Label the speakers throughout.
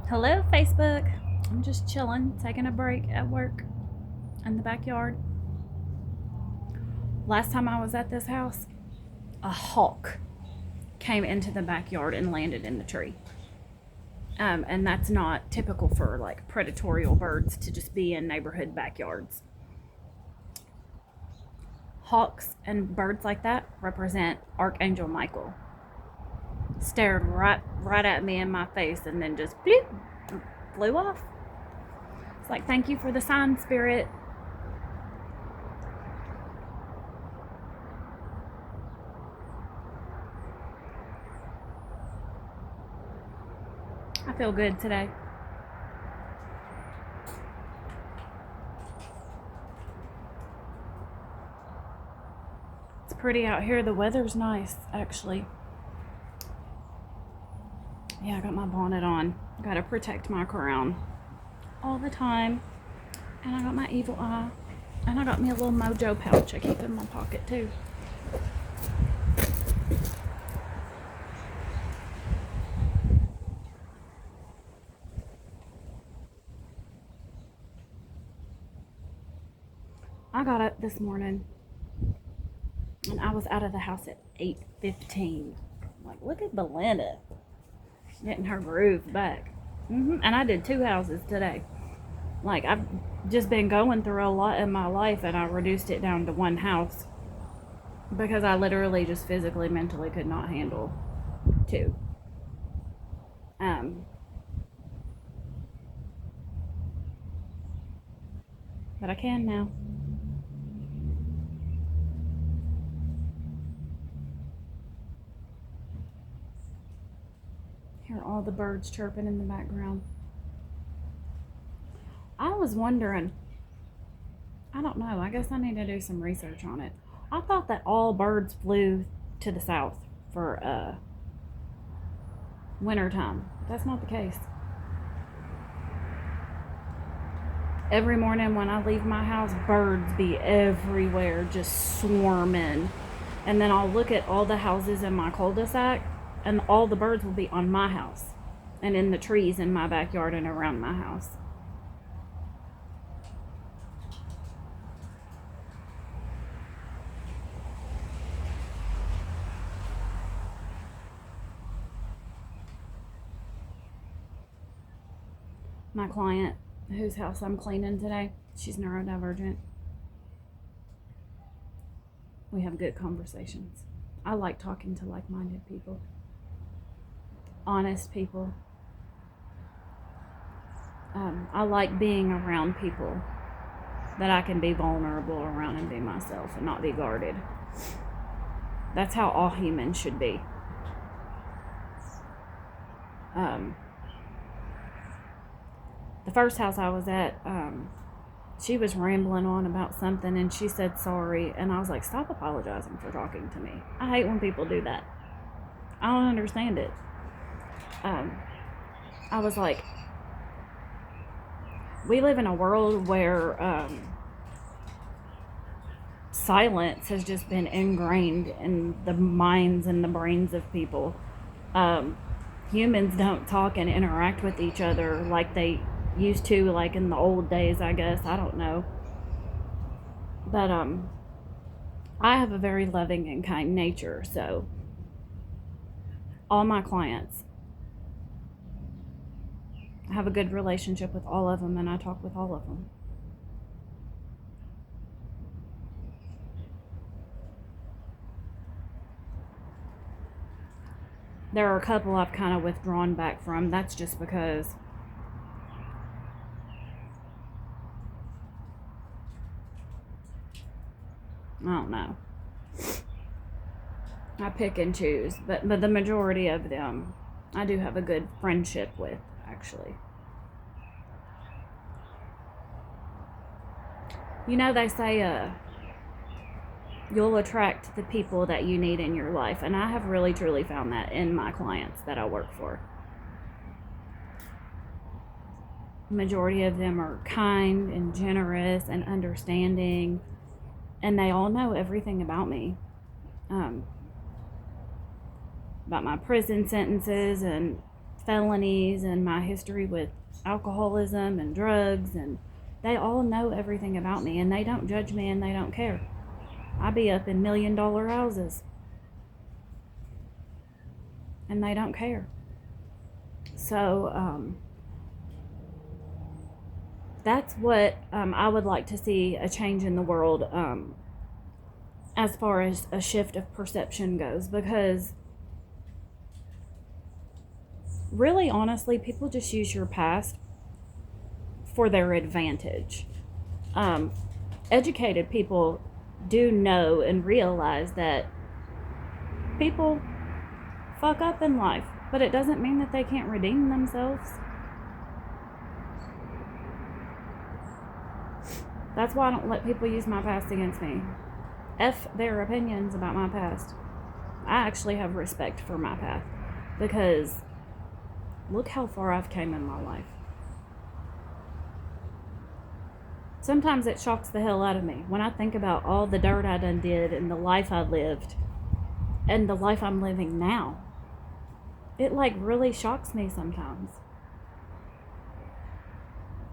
Speaker 1: Hello, Facebook. I'm just chilling, taking a break at work in the backyard. Last time I was at this house, a hawk came into the backyard and landed in the tree. And that's not typical for like predatory birds to just be in neighborhood backyards. Hawks and birds like that represent Archangel Michael. Stared right at me in my face and then just bloop, flew off. It's like, thank you for the sign, spirit. I feel good today. It's pretty out here. The weather's nice, actually. Yeah, I got my bonnet on. Gotta protect my crown all the time. And I got my evil eye. And I got me a little mojo pouch I keep in my pocket too. I got up this morning and I was out of the house at 8:15. Like, look at Belinda getting her groove back. And I did 2 houses today. Like, I've just been going through a lot in my life and I reduced it down to one house because I literally just physically, mentally could not handle two. Um, but I can now. Hear all the birds chirping in the background. I was wondering, I don't know, I guess I need to do some research on it. I thought that all birds flew to the south for wintertime. That's not the case. Every morning when I leave my house, birds be everywhere, just swarming. And then I'll look at all the houses in my cul-de-sac, and all the birds will be on my house and in the trees in my backyard and around my house. My client, whose house I'm cleaning today, she's neurodivergent. We have good conversations. I like talking to like minded people, honest people. I like being around people that I can be vulnerable around and be myself and not be guarded. That's how all humans should be. Um, the first house I was at, she was rambling on about something and she said sorry. And I was like, stop apologizing for talking to me. I hate when people do that. I don't understand it. I was like, we live in a world where silence has just been ingrained in the minds and the brains of people. Humans don't talk and interact with each other like they used to, like in the old days, I guess. I don't know. But I have a very loving and kind nature, so all my clients, I have a good relationship with all of them and I talk with all of them. There are a couple I've kind of withdrawn back from. That's just because I don't know. I pick and choose, but the majority of them I do have a good friendship with, actually. You know, they say you'll attract the people that you need in your life, and I have really truly found that in my clients that I work for. The majority of them are kind and generous and understanding, and they all know everything about me. Um, about my prison sentences and felonies and my history with alcoholism and drugs, and they all know everything about me, and they don't judge me, and they don't care. I be up in $1 million houses, and they don't care. So that's what I would like to see a change in the world, as far as a shift of perception goes, because really, honestly, people just use your past for their advantage. Educated people do know and realize that people fuck up in life, but it doesn't mean that they can't redeem themselves. That's why I don't let people use my past against me. F their opinions about my past. I actually have respect for my path, because look how far I've came in my life. Sometimes it shocks the hell out of me when I think about all the dirt I done did and the life I lived and the life I'm living now. It like really shocks me sometimes.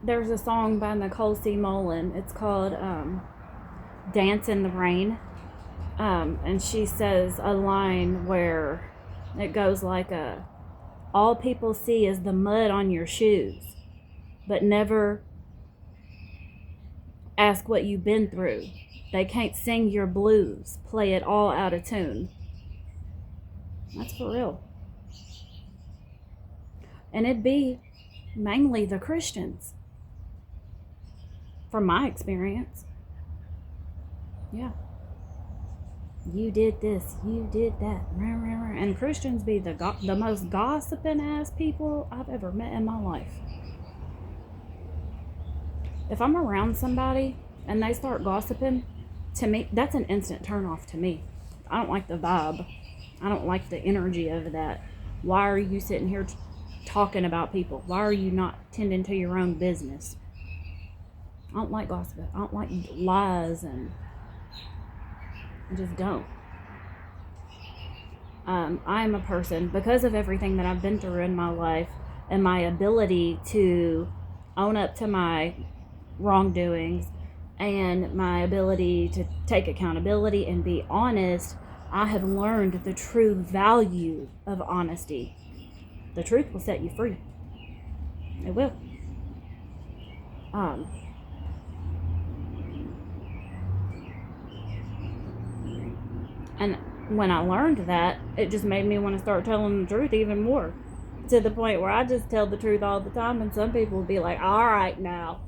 Speaker 1: There's a song by Nicole C. Mullen. It's called Dance in the Rain. And she says a line where it goes like all people see is the mud on your shoes, but never ask what you've been through. They can't sing your blues, play it all out of tune. That's for real. And it'd be mainly the Christians, from my experience. Yeah. You did this, you did that, and Christians be the most gossiping ass people I've ever met in my life. If I'm around somebody and they start gossiping, to me, that's an instant turn off to me. I don't like the vibe. I don't like the energy of that. Why are you sitting here talking about people? Why are you not tending to your own business? I don't like gossip. I don't like lies, and I just don't. I'm a person, because of everything that I've been through in my life and my ability to own up to my wrongdoings and my ability to take accountability and be honest, I have learned the true value of honesty. The truth will set you free. It will. And when I learned that, it just made me want to start telling the truth even more, to the point where I just tell the truth all the time, and some people will be like, all right now,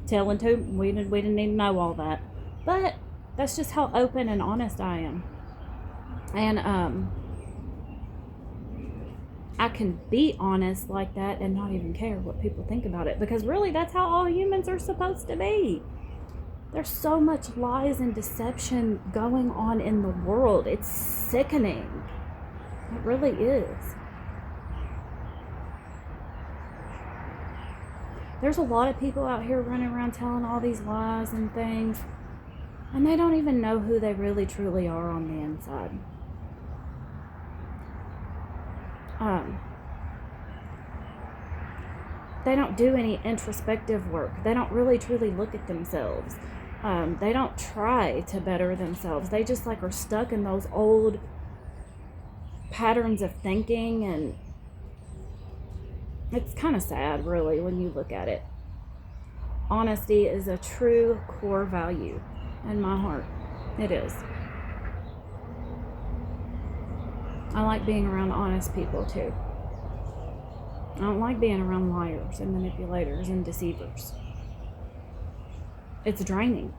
Speaker 1: telling to we didn't need to know all that. But that's just how open and honest I am. And I can be honest like that and not even care what people think about it, because really that's how all humans are supposed to be. There's so much lies and deception going on in the world. It's sickening. It really is. There's a lot of people out here running around telling all these lies and things, and they don't even know who they really truly are on the inside. They don't do any introspective work. They don't really truly look at themselves. They don't try to better themselves. They just like are stuck in those old patterns of thinking, and it's kind of sad, really, when you look at it. Honesty is a true core value in my heart. It is. I like being around honest people too. I don't like being around liars and manipulators and deceivers. It's draining.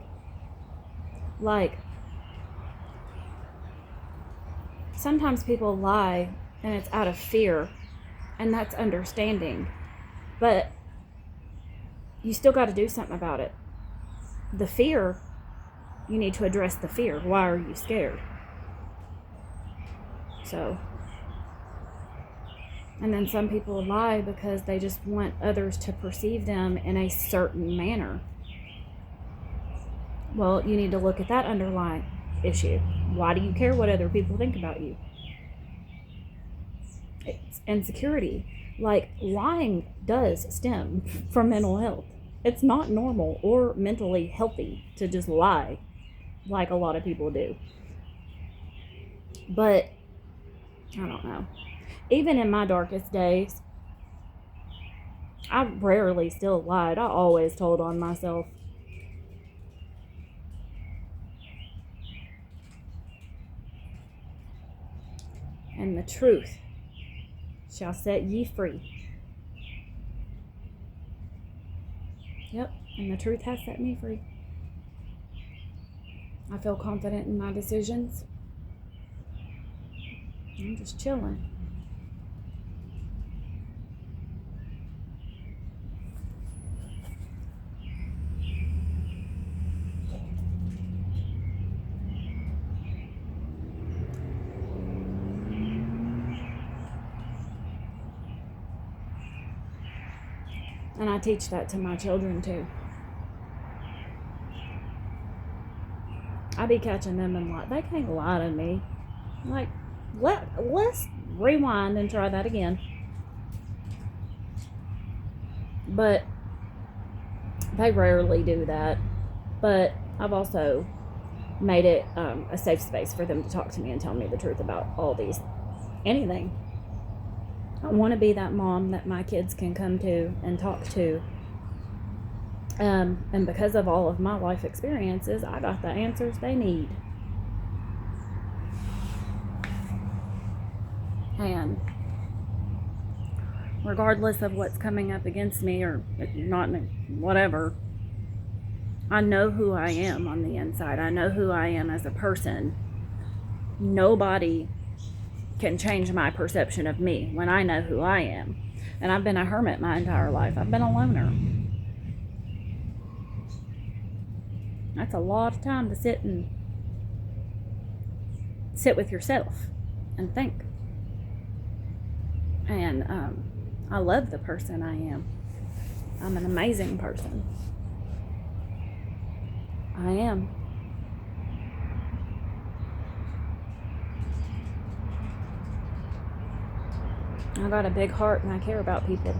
Speaker 1: Like, sometimes people lie and it's out of fear, and that's understanding. But you still got to do something about it. The fear, you need to address the fear. Why are you scared? So, and then some people lie because they just want others to perceive them in a certain manner. Well, you need to look at that underlying issue. Why do you care what other people think about you? It's insecurity. Like, lying does stem from mental health. It's not normal or mentally healthy to just lie like a lot of people do. But I don't know. Even in my darkest days, I rarely still lied. I always told on myself. And the truth shall set ye free. Yep, and the truth has set me free. I feel confident in my decisions. I'm just chilling. And I teach that to my children too. I be catching them and like, they can't lie to me. Like, let's rewind and try that again. But they rarely do that. But I've also made it a safe space for them to talk to me and tell me the truth about anything. I want to be that mom that my kids can come to and talk to. And because of all of my life experiences, I got the answers they need. And regardless of what's coming up against me or not, whatever, I know who I am on the inside. I know who I am as a person. Nobody can change my perception of me when I know who I am. And I've been a hermit my entire life. I've been a loner. That's a lot of time to sit with yourself and think. And I love the person I am. I'm an amazing person. I am. I got a big heart and I care about people.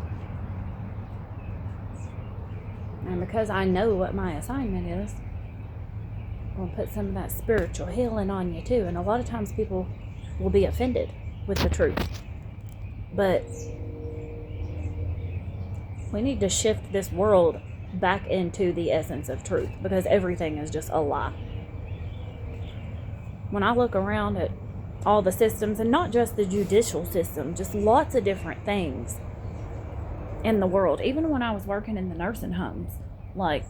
Speaker 1: And because I know what my assignment is, I'm going to put some of that spiritual healing on you too. And a lot of times people will be offended with the truth. But we need to shift this world back into the essence of truth, because everything is just a lie. When I look around at all the systems, and not just the judicial system, just lots of different things in the world, even when I was working in the nursing homes, like,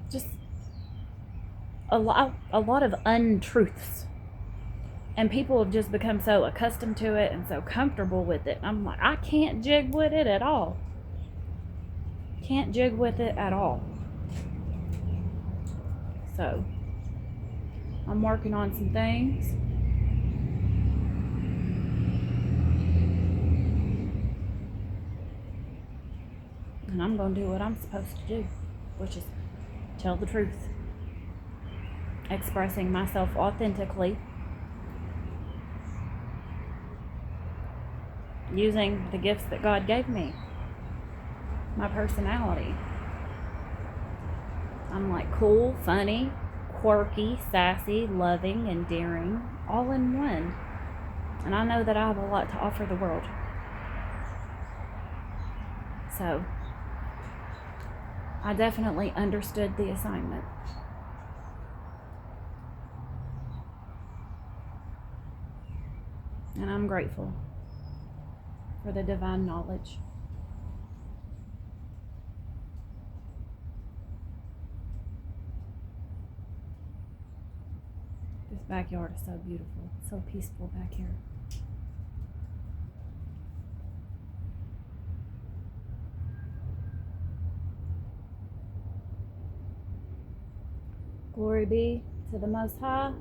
Speaker 1: just a lot of untruths. And people have just become so accustomed to it and so comfortable with it. I'm like, I can't jig with it at all. Can't jig with it at all. So, I'm working on some things. And I'm going to do what I'm supposed to do, which is tell the truth. Expressing myself authentically. Using the gifts that God gave me. My personality. I'm like cool, funny, quirky, sassy, loving, endearing, all in one. And I know that I have a lot to offer the world. So, I definitely understood the assignment. And I'm grateful for the divine knowledge. This backyard is so beautiful, so peaceful back here. Glory be to the Most High,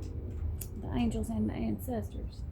Speaker 1: the angels, and the ancestors.